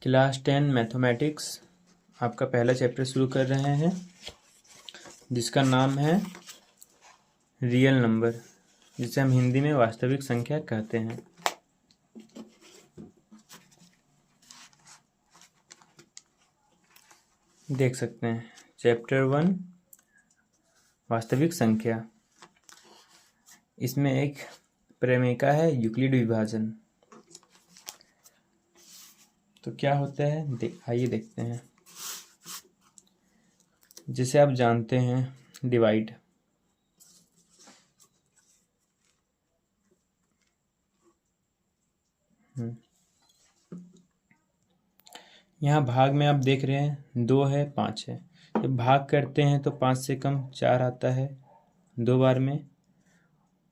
Class 10 mathematics आपका पहला chapter शुरू कर रहे हैं, जिसका नाम है रियल नंबर, जिसे हम हिंदी में वास्तविक संख्या कहते हैं। देख सकते हैं चैप्टर 1 वास्तविक संख्या। इसमें एक प्रमेय है यूक्लिड विभाजन। तो क्या होता है आइए देखते हैं। जिसे आप जानते हैं डिवाइड। यहाँ भाग में आप देख रहे हैं 2 है 5 है। जब भाग करते हैं तो 5 से कम 4 आता है 2 बार में,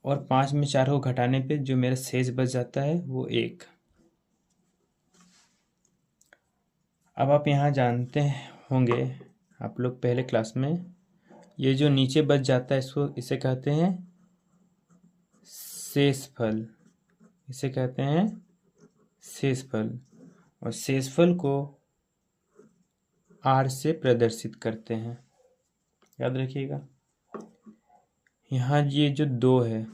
और 5 में 4 को घटाने पे जो मेरा शेष बच जाता है वो 1। अब आप यहाँ जानते होंगे आप लोग पहले क्लास में, ये जो नीचे बच जाता है इसे कहते हैं शेषफल। इसे कहते हैं शेषफल, और शेषफल को R से प्रदर्शित करते हैं, याद रखिएगा। यहाँ ये जो 2 है,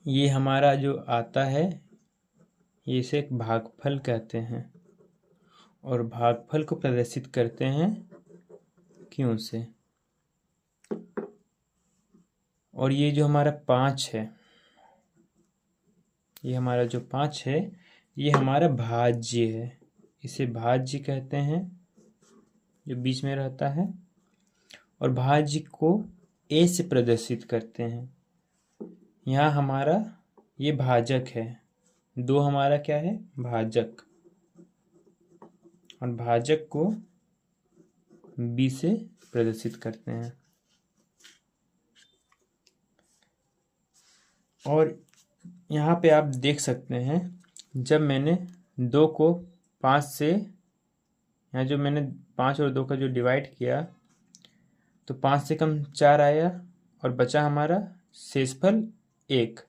ये हमारा जो आता है ये इसे एक भागफल कहते हैं, और भागफल को प्रदर्शित करते हैं क्यों से। और ये जो हमारा 5 है, ये हमारा जो 5 है ये हमारा भाज्य है, इसे भाज्य कहते हैं जो बीच में रहता है, और भाज्य को A से प्रदर्शित करते हैं। यहाँ हमारा ये भाजक है, 2 हमारा क्या है भाजक, और भाजक को B से प्रदर्शित करते हैं। और यहाँ पे आप देख सकते हैं जब मैंने 2 को 5 से, यहाँ जो मैंने 5 और 2 का जो डिवाइड किया तो 5 से कम 4 आया और बचा हमारा शेषफल 1।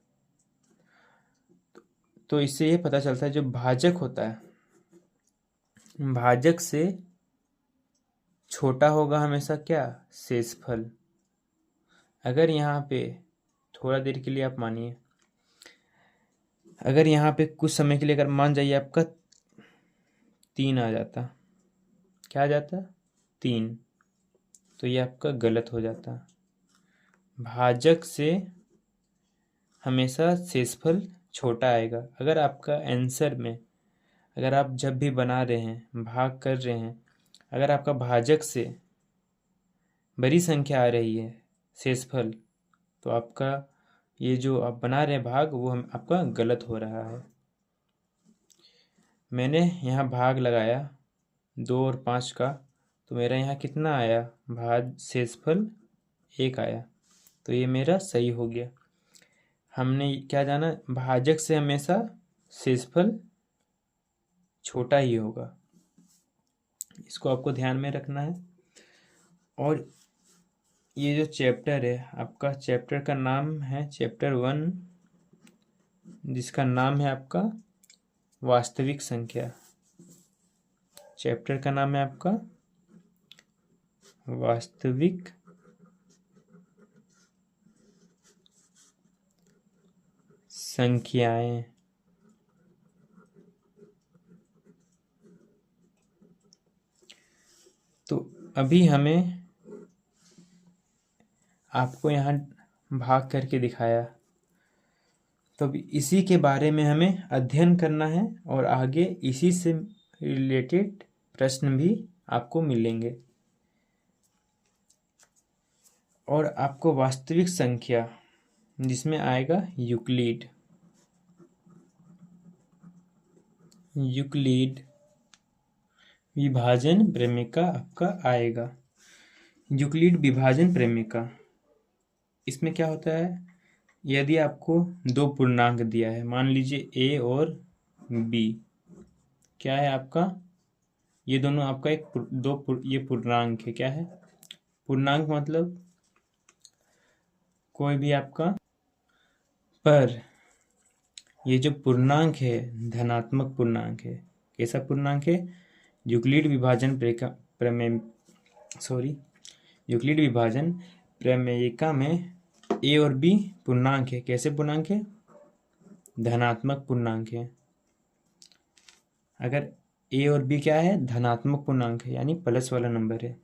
तो इससे ये पता चलता है जो भाजक होता है भाजक से छोटा होगा हमेशा क्या शेषफल। अगर यहाँ पे थोड़ा देर के लिए आप मानिए, अगर यहाँ पे कुछ समय के लिए अगर मान जाइए आपका 3 आ जाता, क्या आ जाता 3, तो ये आपका गलत हो जाता। भाजक से हमेशा शेषफल छोटा आएगा। अगर आपका आंसर में, अगर आप जब भी बना रहे हैं भाग कर रहे हैं, अगर आपका भाजक से बड़ी संख्या आ रही है शेषफल, तो आपका ये जो आप बना रहे हैं भाग वो आपका गलत हो रहा है। मैंने यहाँ भाग लगाया 2 और 5 का, तो मेरा यहाँ कितना आया भाग शेषफल 1 आया, तो ये मेरा सही हो गया। हमने क्या जाना, भाजक से हमेशा शेषफल छोटा ही होगा, इसको आपको ध्यान में रखना है। और ये जो चैप्टर है आपका, चैप्टर का नाम है चैप्टर 1, जिसका नाम है आपका वास्तविक संख्या। चैप्टर का नाम है आपका वास्तविक संख्याएं। तो अभी हमें आपको यहाँ भाग करके दिखाया, तो अभी इसी के बारे में हमें अध्ययन करना है, और आगे इसी से रिलेटेड प्रश्न भी आपको मिलेंगे। और आपको वास्तविक संख्या जिसमें आएगा यूक्लिड विभाजन प्रमेय आपका आएगा। यूक्लिड विभाजन प्रमेय, इसमें क्या होता है, यदि आपको 2 पूर्णांक दिया है, मान लीजिए A और B, क्या है आपका, ये दोनों आपका ये पूर्णांक है। क्या है पूर्णांक, मतलब कोई भी आपका पर ये जो पूर्णांक है धनात्मक पूर्णांक है। कैसा पूर्णांक है? यूक्लिड विभाजन यूक्लिड विभाजन प्रमेयिका में ए और बी पूर्णांक है। कैसे पूर्णांक है? धनात्मक पूर्णांक है। अगर ए और बी क्या है? धनात्मक पूर्णांक है, यानी प्लस वाला नंबर है।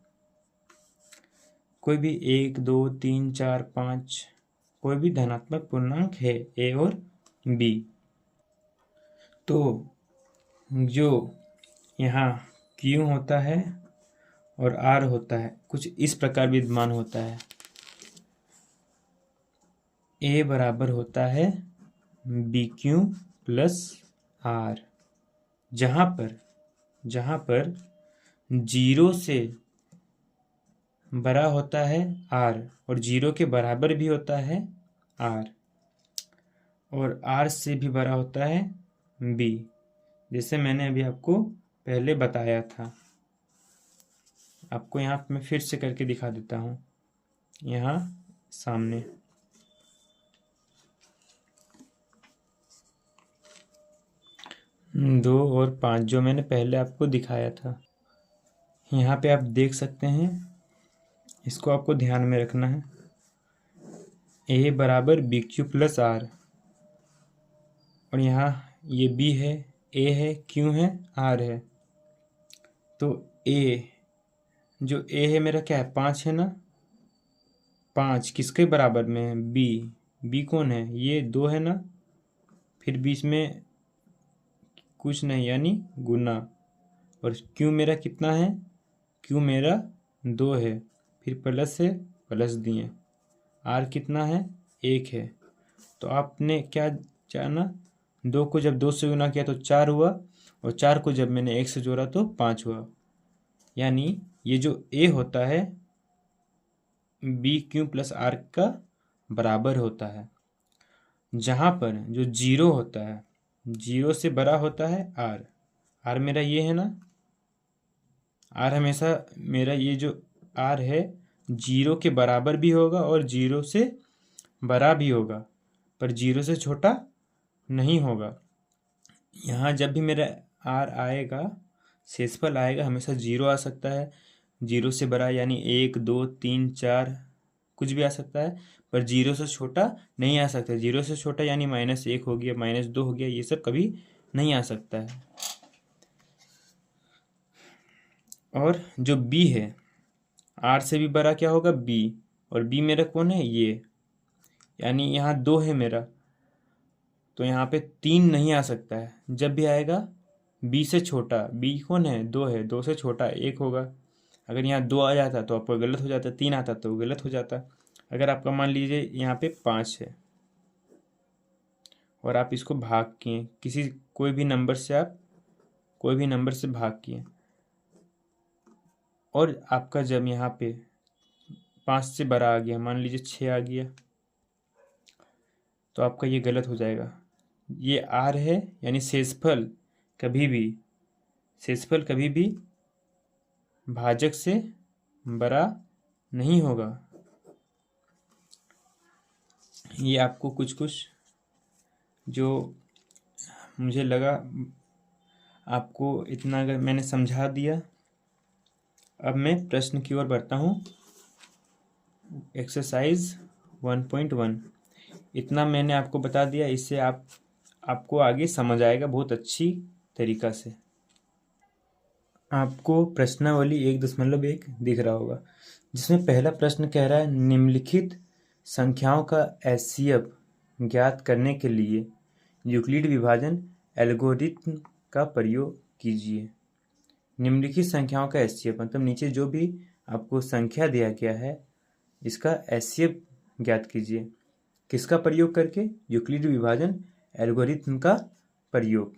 कोई भी 1, 2, 3, 4, 5 कोई भी धनात्मक पूर्णांक है ए और बी, तो जो यहाँ Q होता है और R होता है कुछ इस प्रकार विद्यमान होता है। A बराबर होता है BQ प्लस R, जहाँ पर 0 से बड़ा होता है R और 0 के बराबर भी होता है R, और R से भी बड़ा होता है B, जैसे मैंने अभी आपको पहले बताया था। आपको यहाँ मैं फिर से करके दिखा देता हूँ। यहाँ सामने 2 और 5 जो मैंने पहले आपको दिखाया था, यहाँ पे आप देख सकते हैं। इसको आपको ध्यान में रखना है। A बराबर BQ प्लस R, और यहाँ ये B है, A है, Q है, R है। तो A जो A है मेरा क्या है? 5 है ना। 5 किसके बराबर में है? B कौन है? ये 2 है ना। फिर बीच में कुछ नहीं, यानी गुना। और Q मेरा कितना है? Q मेरा 2 है, फिर प्लस है, प्लस दिए। R कितना है? 1 है। तो आपने क्या जाना? 2 को जब 2 से गुना किया तो 4 हुआ, और 4 को जब मैंने 1 से जोड़ा तो 5 हुआ। यानी ये जो A होता है BQ प्लस R का बराबर होता है। जहाँ पर जो 0 होता है, 0 से बड़ा होता है R मेरा ये है ना। R हमेशा मेरा ये जो R है 0 के बराबर भी होगा और 0 से बड़ा भी होगा, पर 0 से छोटा नहीं होगा। यहाँ जब भी मेरा R आएगा, शेषफल आएगा, हमेशा 0 आ सकता है। 0 से बड़ा यानी 1, 2, 3, 4 कुछ भी आ सकता है, पर 0 से छोटा नहीं आ सकता। 0 से छोटा यानी -1 हो गया, -2 हो गया, ये सब कभी नहीं आ सकता है। और जो B है, R से भी बड़ा क्या होगा? B, और B मेरा कौन है? ये, यानी यहाँ 2 है मेरा, तो यहाँ पे 3 नहीं आ सकता है। जब भी आएगा B से छोटा, B कौन है? 2 है, 2 से छोटा 1 होगा। अगर यहाँ 2 आ जाता तो आपको गलत हो जाता, 3 आता तो गलत हो जाता। अगर आपका मान लीजिए यहाँ पे 5 है और आप इसको भाग किए, कोई भी नंबर से भाग किए, और आपका जब यहाँ पे 5 से बड़ा आ गया, मान लीजिए 6 आ गया, तो आपका ये गलत हो जाएगा। ये R है, यानी शेषफल कभी भी भाजक से बड़ा नहीं होगा। ये आपको कुछ जो मुझे लगा आपको इतना अगर मैंने समझा दिया। अब मैं प्रश्न की ओर बढ़ता हूँ। एक्सरसाइज 1.1 इतना मैंने आपको बता दिया। इससे आपको आगे समझ आएगा बहुत अच्छी तरीका से। आपको प्रश्नावली 1.1 दिख रहा होगा, जिसमें पहला प्रश्न कह रहा है निम्नलिखित संख्याओं का एचसीएफ ज्ञात करने के लिए यूक्लिड विभाजन एल्गोरिथ्म का प्रयोग कीजिए। निम्नलिखित संख्याओं का एचसीएफ मतलब नीचे जो भी आपको संख्या दिया गया है इसका एचसीएफ ज्ञात कीजिए। किसका प्रयोग करके? यूक्लिड विभाजन एल्गोरिथ्म का प्रयोग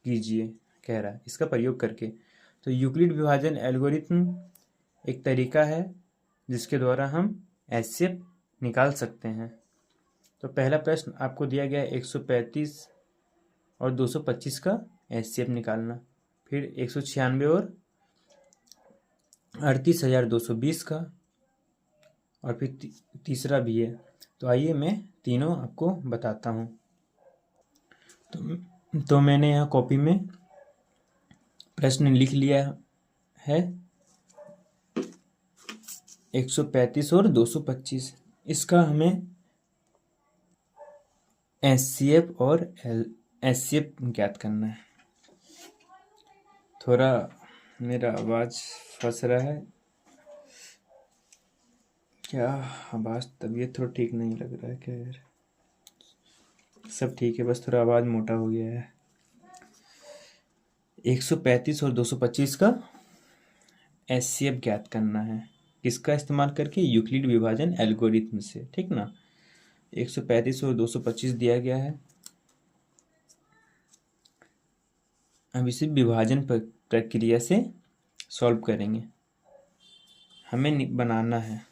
कीजिए कह रहा है, इसका प्रयोग करके। तो यूक्लिड विभाजन एल्गोरिथ्म एक तरीका है जिसके द्वारा हम एचसीएफ निकाल सकते हैं। तो पहला प्रश्न आपको दिया गया है 135 और 225 का एचसीएफ निकालना, फिर 196 और 38,220 का, और फिर तीसरा भी है। तो आइए मैं तीनों आपको बताता हूँ। तो मैंने यहाँ कॉपी में प्रश्न लिख लिया है 135 और 225। इसका हमें HCF और HCF ज्ञात करना है। थोड़ा मेरा आवाज़ फंस रहा है, क्या आवाज़, तबीयत थोड़ा ठीक नहीं लग रहा है क्या यार? सब ठीक है, बस थोड़ा आवाज़ मोटा हो गया है। 135 और 225 का HCF ज्ञात करना है। किसका इस्तेमाल करके? यूक्लिड विभाजन एल्गोरिथम से, ठीक ना। 135 और 225 दिया गया है। अब इसे विभाजन प्रक्रिया से सॉल्व करेंगे। हमें बनाना है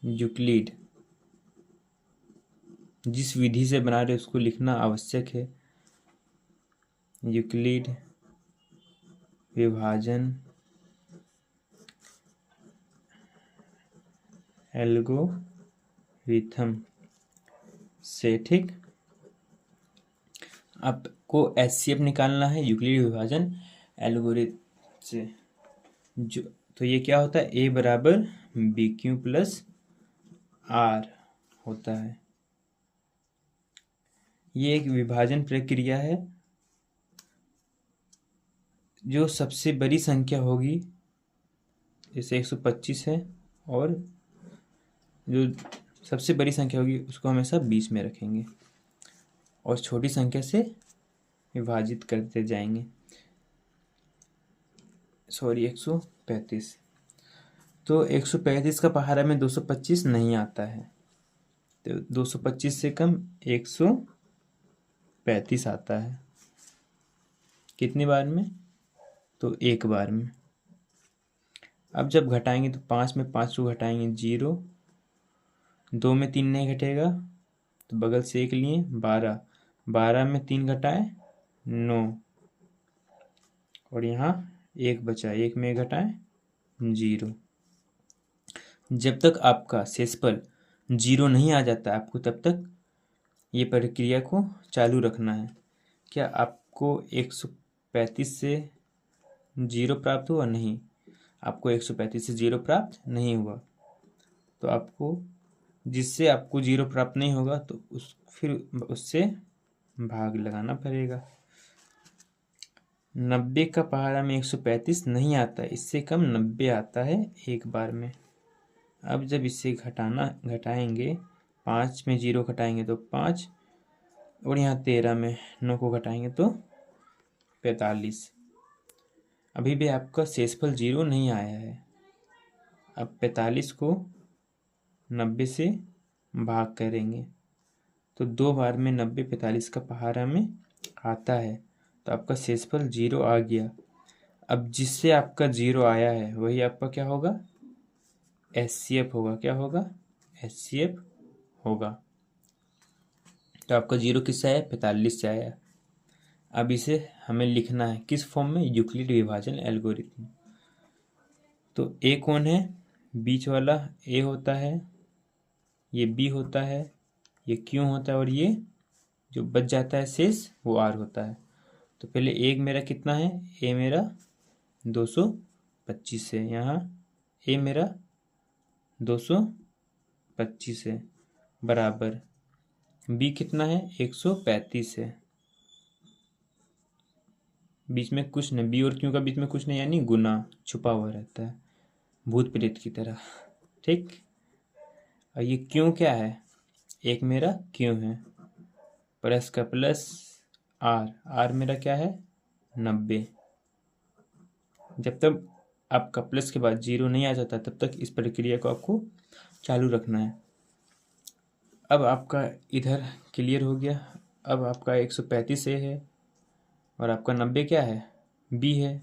यूक्लिड, जिस विधि से बना रहे उसको लिखना आवश्यक है। यूक्लिड विभाजन एल्गोरिथम से, ठीक। आपको HCF निकालना है यूक्लिड विभाजन एल्गोरिथम से। जो तो ये क्या होता है? A बराबर BQ प्लस R होता है। ये एक विभाजन प्रक्रिया है। जो सबसे बड़ी संख्या होगी, जैसे 125 है, और जो सबसे बड़ी संख्या होगी उसको हमेशा 20 में रखेंगे और छोटी संख्या से विभाजित करते जाएंगे। सॉरी, 135। तो 135 का पहाड़ा में 225 नहीं आता है, तो 225 से कम 135 आता है। कितनी बार में? तो एक बार में। अब जब घटाएंगे तो 5 में 5 को घटाएंगे 0, 2 में 3 नहीं घटेगा तो बगल से 1 लिए 12, 12 में 3 घटाए 9, और यहाँ 1 बचा, 1 में घटाए 0। जब तक आपका शेषफल 0 नहीं आ जाता आपको तब तक ये प्रक्रिया को चालू रखना है। क्या आपको 135 से 0 प्राप्त हुआ? नहीं, आपको 135 से 0 प्राप्त नहीं हुआ। तो आपको, जिससे आपको 0 प्राप्त नहीं होगा तो फिर उससे भाग लगाना पड़ेगा। 90 का पहाड़ा में 135 नहीं आता है, इससे कम 90 आता है एक बार में। अब जब इससे घटाएंगे, 5 में 0 घटाएंगे तो 5, और यहाँ 13 में 9 को घटाएंगे तो 45। अभी भी आपका शेषफल 0 नहीं आया है। अब 45 को 90 से भाग करेंगे तो 2 बार में 90 45 का पहाड़ा में आता है, तो आपका शेषफल 0 आ गया। अब जिससे आपका 0 आया है वही आपका क्या होगा? HCF होगा। क्या होगा? HCF होगा। तो आपका 0 किससे आया? 45 से आया। अब इसे हमें लिखना है किस फॉर्म में? यूक्लिड विभाजन एल्गोरिथम। तो A कौन है? बीच वाला A होता है, ये B होता है, ये Q होता है, और ये जो बच जाता है शेष वो R होता है। तो पहले एक मेरा कितना है? A मेरा 225 है, यहाँ A मेरा 225 है, बराबर B कितना है? 135 है। बीच में कुछ नहीं, B और Q का बीच में कुछ नहीं, यानी गुना छुपा हुआ रहता है भूत प्रेत की तरह, ठीक। और ये Q क्या है? एक मेरा Q है, प्लस का प्लस R मेरा क्या है? 90। जब तक आपका प्लस के बाद 0 नहीं आ जाता तब तक इस प्रक्रिया को आपको चालू रखना है। अब आपका इधर क्लियर हो गया। अब आपका 135 A है और आपका 90 क्या है? B है,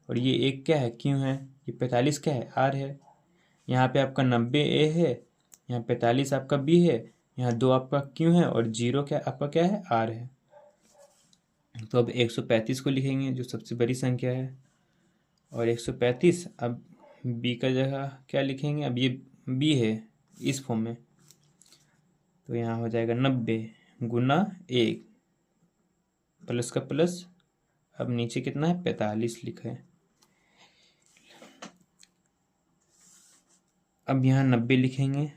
और ये एक क्या है? Q है। ये 45 क्या है? R है। यहाँ पे आपका 90 A है, यहाँ 45 आपका B है, यहाँ 2 आपका Q है, और 0 क्या आपका क्या है? R है। तो अब 135 को लिखेंगे जो सबसे बड़ी संख्या है, और 135 अब B का जगह क्या लिखेंगे? अब ये B है इस फॉर्म में, तो यहाँ हो जाएगा 90 गुना 1 प्लस का प्लस। अब नीचे कितना है 45 लिखा है। अब यहाँ 90 लिखेंगे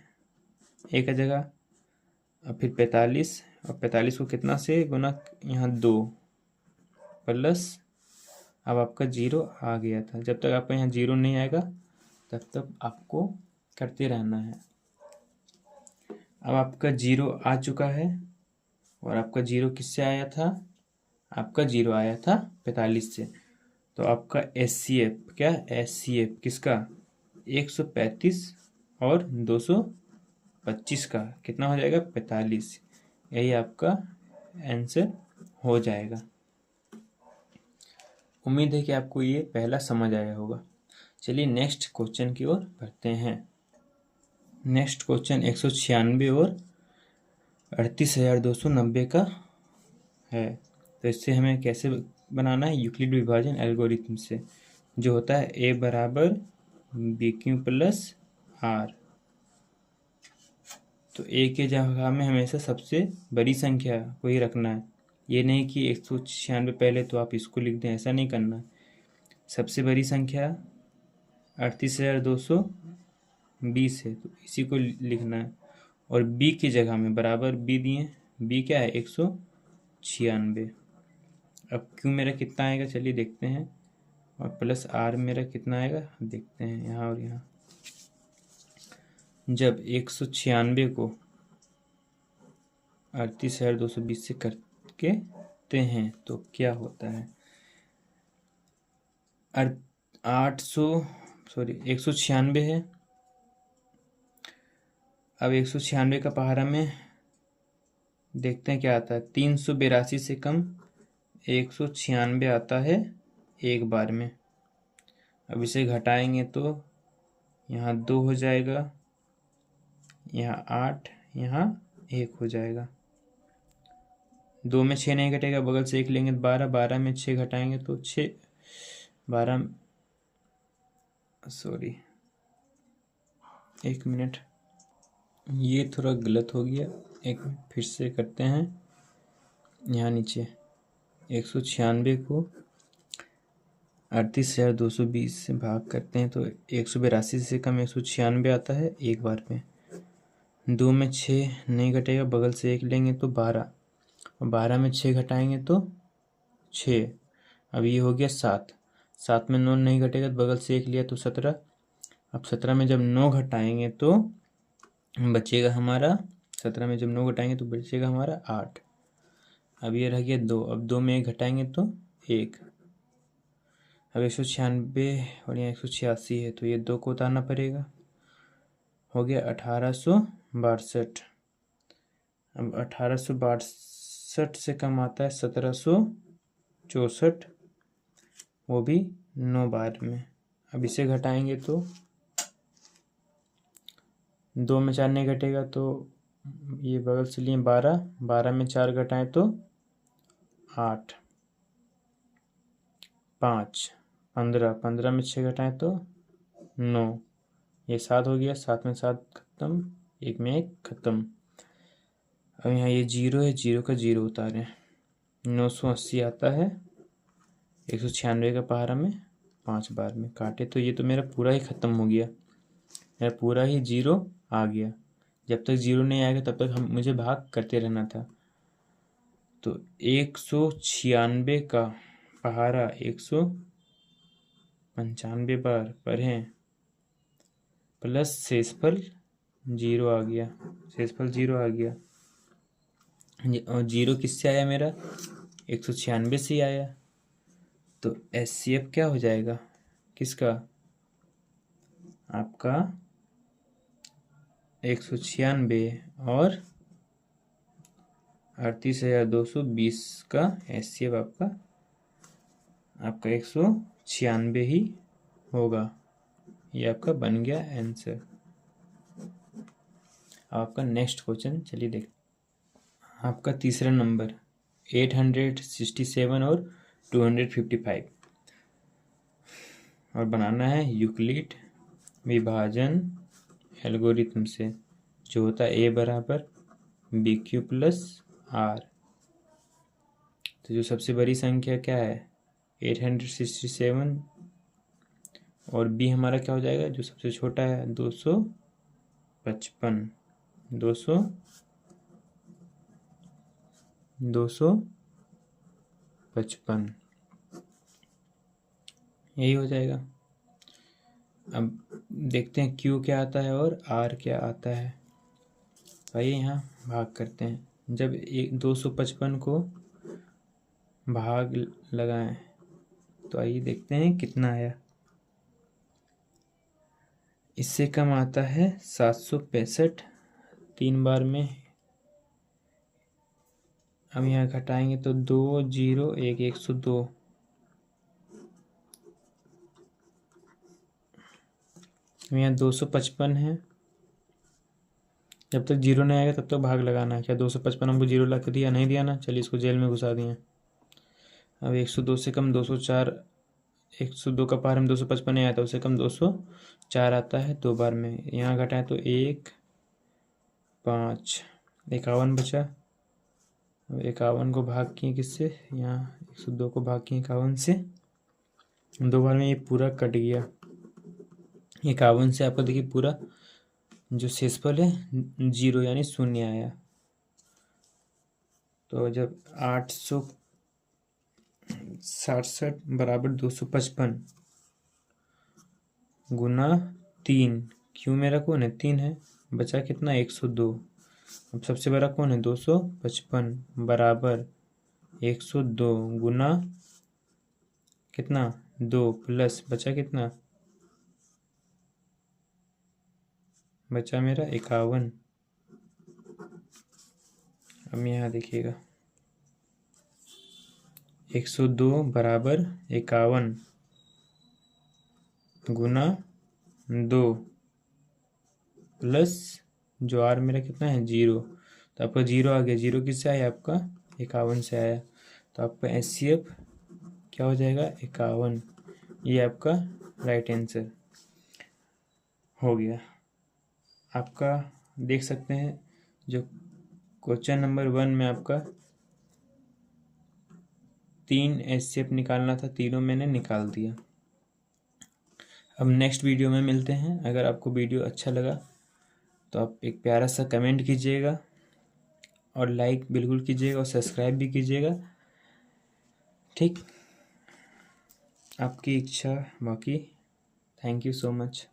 एक जगह, और फिर 45, और 45 को कितना से गुना, यहाँ 2 प्लस। अब आपका 0 आ गया था। जब तक आपका यहाँ 0 नहीं आएगा तब तक आपको करते रहना है। अब आपका 0 आ चुका है, और आपका 0 किससे आया था? आपका 0 आया था 45 से। तो आपका HCF क्या? HCF किसका? 135 और 225 का कितना हो जाएगा? 45। यही आपका आंसर हो जाएगा। उम्मीद है कि आपको ये पहला समझ आया होगा। चलिए नेक्स्ट क्वेश्चन की ओर बढ़ते हैं। नेक्स्ट क्वेश्चन 196 और 38,290 का है। तो इससे हमें कैसे बनाना है? यूक्लिड विभाजन एल्गोरिथम से, जो होता है A बराबर BQ प्लस R। तो A के जगह में हमेशा सबसे बड़ी संख्या को ही रखना है। ये नहीं कि 196 पहले तो आप इसको लिख दें, ऐसा नहीं करना है। सबसे बड़ी संख्या 38,220 है, तो इसी को लिखना है। और B की जगह में बराबर B दिए। B क्या है? 196। अब Q मेरा कितना आएगा? चलिए देखते हैं। और प्लस R मेरा कितना आएगा? देखते हैं यहाँ और यहाँ। जब 196 को 38,220 से करते हैं तो क्या होता है? 196 है। अब 196 का पहाड़ा में देखते हैं क्या आता है। 382 से कम 196 आता है एक बार में। अब इसे घटाएंगे तो यहाँ 2 हो जाएगा, यहाँ 8, यहाँ 1 हो जाएगा। 2 में 6 नहीं घटेगा, बगल से 1 लेंगे तो 12, 12 में 6 घटाएंगे तो 6, 12, सॉरी 1 मिनट, ये थोड़ा गलत हो गया। 1 मिनट फिर से करते हैं। यहाँ नीचे 196 को 38,220 से भाग करते हैं तो 182 से कम 196 आता है एक बार में। 2 में 6 नहीं घटेगा, बगल से 1 लेंगे तो 12, और 12 में 6 घटाएंगे तो 6। अब ये हो गया 7, 7 में 9 नहीं घटेगा तो बगल से 1 लिया तो 17। अब 17 में जब 9 घटाएंगे तो बचेगा हमारा, 17 में जब 9 घटाएंगे तो बचेगा हमारा 8। अब ये रह गया 2, अब 2 में 1 घटाएंगे तो 1। अब 196 और यहाँ 186 है तो ये 2 को उतारना पड़ेगा। हो गया 1862। अब 1862 से कम आता है 1764, वो भी 9 बार में। अब इसे घटाएंगे तो 2 में 4 नहीं घटेगा तो ये बगल से लिए 12, 12 में 4 घटाएं तो 8, 5, 15, 15 में 6 घटाएं तो 9, ये 7 हो गया। 7 में 7 खत्म, 1 में 1 खत्म। अब यहाँ ये 0 है, 0 का 0 उतारें, 980 आता है 196 का पहाड़ा में 5 बार में काटे तो ये तो मेरा पूरा ही ख़त्म हो गया, मेरा पूरा ही 0 आ गया। जब तक 0 नहीं आएगा तब तक मुझे भाग करते रहना था। तो 196 का पहाड़ा 195 बार पढ़ें, प्लस शेषफल 0 आ गया, शेषफल 0 आ गया। और 0 किससे आया? मेरा 196 से आया। तो HCF क्या हो जाएगा किसका? आपका 196 और 38,220 का HCF आपका 196 ही होगा। ये आपका बन गया आंसर। आपका नेक्स्ट क्वेश्चन चलिए देख। आपका तीसरा नंबर 867 और 255 और बनाना है यूक्लिड विभाजन एल्गोरिथम से, जो होता है A बराबर बी क्यू प्लस आर। तो जो सबसे बड़ी संख्या क्या है 867, और बी हमारा क्या हो जाएगा जो सबसे छोटा है 255। 255 यही हो जाएगा। अब देखते हैं क्यू क्या आता है और आर क्या आता है। आइए यहाँ भाग करते हैं। जब 255 को भाग लगाएं तो आइए देखते हैं कितना आया। इससे कम आता है 765 3 बार में। हम यहाँ घटाएंगे तो 2 0 1 102। यहाँ 255 है। जब तक जीरो नहीं आएगा तब तक भाग लगाना है। क्या 255 हमको जीरो ला के दिया? नहीं दिया ना। चलिए इसको जेल में घुसा दिए। अब 102 से कम 204, 102 का पार हम 255 नहीं आता, उससे कम 204 आता है 2 बार में। यहाँ घटाएं तो 1 5 51 बचा। अब 51 को भाग किए किससे? यहाँ 102 को भाग किए 51 से। 2 बार में ये पूरा कट गया। 51 से आपका देखिए पूरा जो शेषफल है 0 यानी शून्य आया। तो जब 867 बराबर 255 गुना 3, क्यों मेरा कौन है 3 है, बचा कितना 102। अब सबसे बड़ा कौन है 255 बराबर 102 गुना कितना 2 प्लस बचा कितना, बचा मेरा 51। अब यहाँ देखिएगा 102 बराबर 51 गुना 2 प्लस जो आर मेरा कितना है 0। तो आपका 0 आ गया। 0 किससे आया? आपका 51 से आया। तो आपका HCF क्या हो जाएगा 51। ये आपका राइट आंसर हो गया। आपका देख सकते हैं जो क्वेश्चन नंबर 1 में आपका 3 HCF निकालना था, तीनों मैंने निकाल दिया। अब नेक्स्ट वीडियो में मिलते हैं। अगर आपको वीडियो अच्छा लगा तो आप एक प्यारा सा कमेंट कीजिएगा और लाइक बिल्कुल कीजिएगा और सब्सक्राइब भी कीजिएगा। ठीक, आपकी इच्छा। बाकी थैंक यू सो मच।